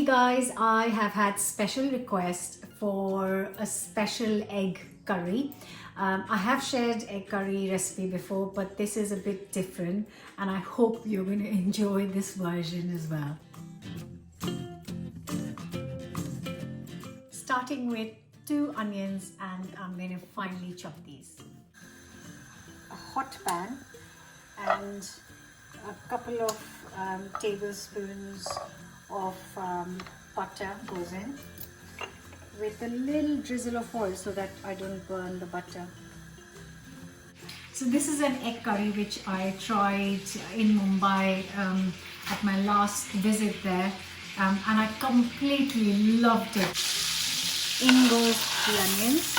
guys, I have had special request for a special egg curry. I have shared egg curry recipe before, but this is a bit different and I hope you're going to enjoy this version as well. Starting with 2 onions, and I'm going to finely chop these. A hot pan and a couple of tablespoons of butter goes in with a little drizzle of oil so that I don't burn the butter. So this is an egg curry which I tried in Mumbai at my last visit there, and I completely loved it. In goes the onions.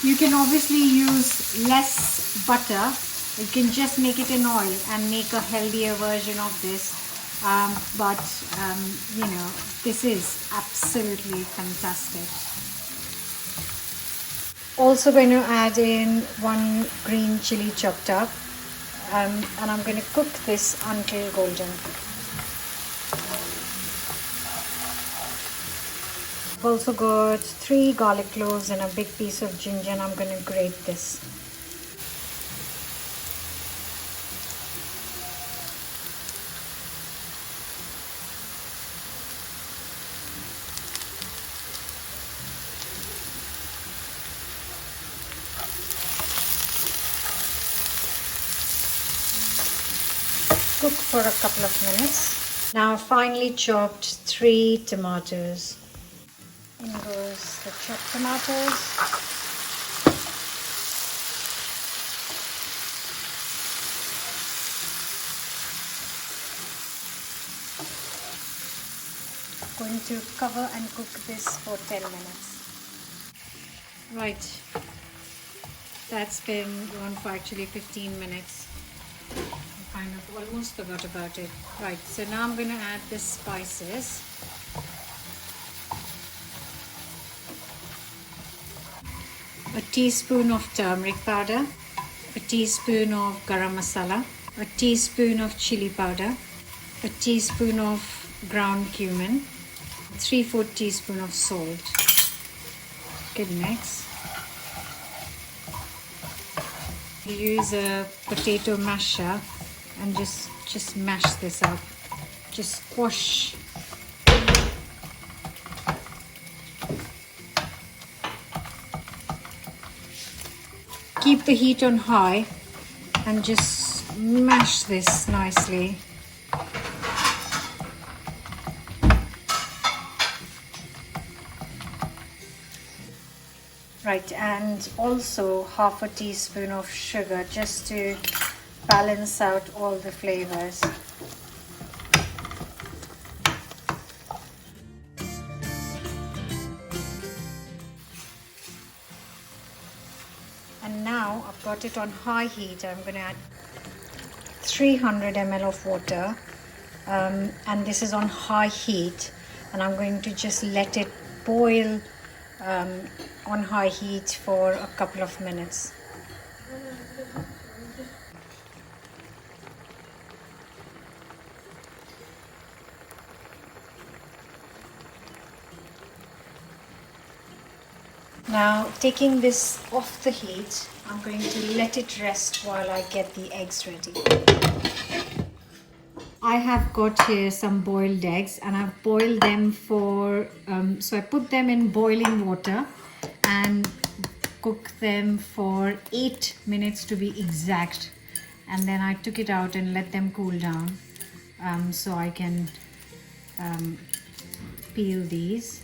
You can obviously use less butter. You can just make it in oil and make a healthier version of this. You know, this is absolutely fantastic. Also going to add in 1 green chili chopped up, and I'm going to cook this until golden. I've also got 3 garlic cloves and a big piece of ginger, and I'm going to grate this. Cook for a couple of minutes. Now finely chopped 3 tomatoes. In goes the chopped tomatoes. Going to cover and cook this for 10 minutes. Right, that's been on for actually 15 minutes. I kind of almost forgot about it. Right, so now I'm going to add the spices. A teaspoon of turmeric powder, a teaspoon of garam masala, a teaspoon of chili powder, a teaspoon of ground cumin, 3/4 teaspoon of salt. Good mix. Use a potato masher and just mash this up. Just squash. Keep the heat on high and just mash this nicely. Right, and also 1/2 teaspoon of sugar just to balance out all the flavors. And now I've got it on high heat. I'm going to add 300 ml of water, and this is on high heat, and I'm going to just let it boil on high heat for a couple of minutes. Now, taking this off the heat, I'm going to let it rest while I get the eggs ready. I have got here some boiled eggs, and I've boiled them for, so I put them in boiling water and cook them for 8 minutes to be exact. And then I took it out and let them cool down so I can peel these.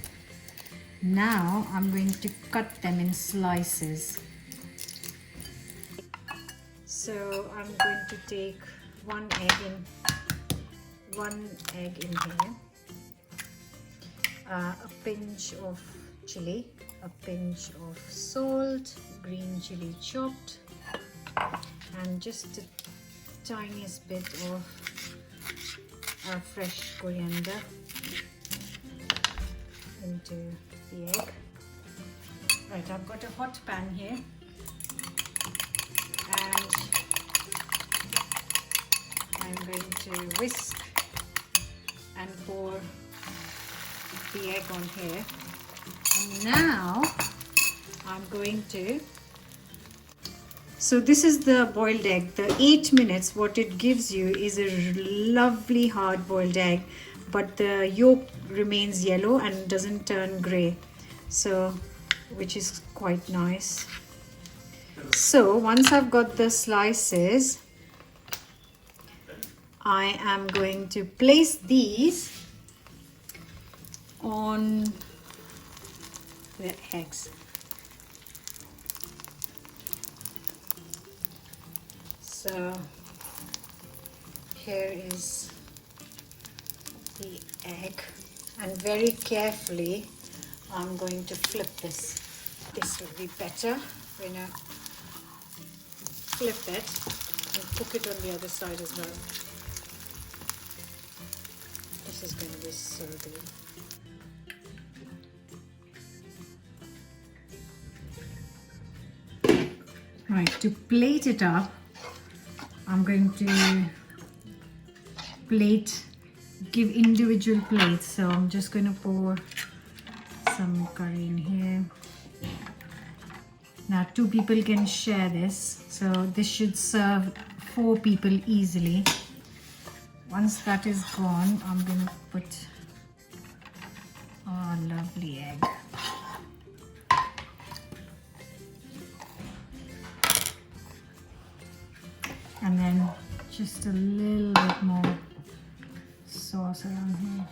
Now I'm going to cut them in slices. So I'm going to take one egg in here, a pinch of chili, a pinch of salt, green chili chopped, and just the tiniest bit of fresh coriander into the egg. Right, I've got a hot pan here. whisk and pour the egg on here. And now I'm going to, so this is the boiled egg. The 8 minutes, what it gives you is a lovely hard boiled egg, but the yolk remains yellow and doesn't turn gray, so which is quite nice. So once I've got the slices, I am going to place these on the eggs. So here is the egg, and very carefully I'm going to flip this. This will be better when I flip it and cook it on the other side as well. This is going to be so good. Right, to plate it up, I'm going to give individual plates. So I'm just going to pour some curry in here. Now 2 people can share this, so this should serve 4 people easily. Once that is gone, I'm going to put a lovely egg. And then just a little bit more sauce around here.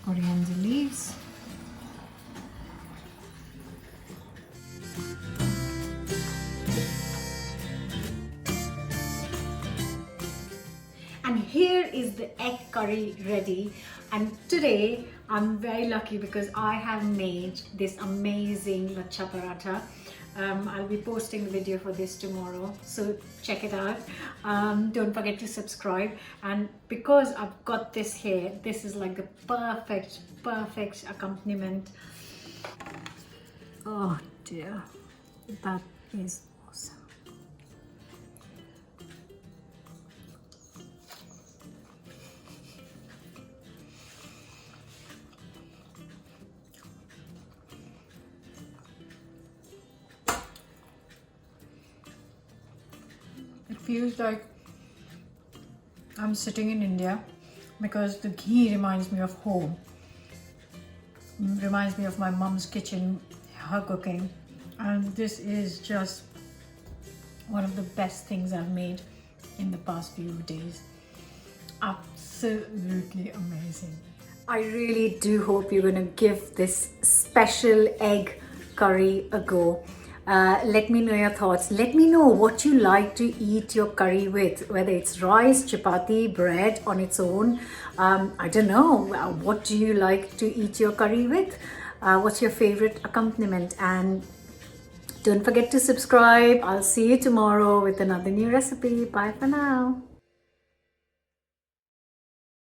Coriander leaves. And here is the egg curry ready. And today I'm very lucky because I have made this amazing lachha paratha. I'll be posting the video for this tomorrow, so check it out. Don't forget to subscribe. And because I've got this here, this is like the perfect accompaniment. Oh dear, that is awesome. It feels like I'm sitting in India because the ghee reminds me of home. Reminds me of my mom's kitchen, her cooking. And this is just one of the best things I've made in the past few days. Absolutely amazing. I really do hope you're going to give this special egg curry a go. Let me know your thoughts. Let me know what you like to eat your curry with, whether it's rice, chapati, bread on its own. I don't know. What do you like to eat your curry with? What's your favorite accompaniment? And don't forget to subscribe. I'll see you tomorrow with another new recipe. Bye for now.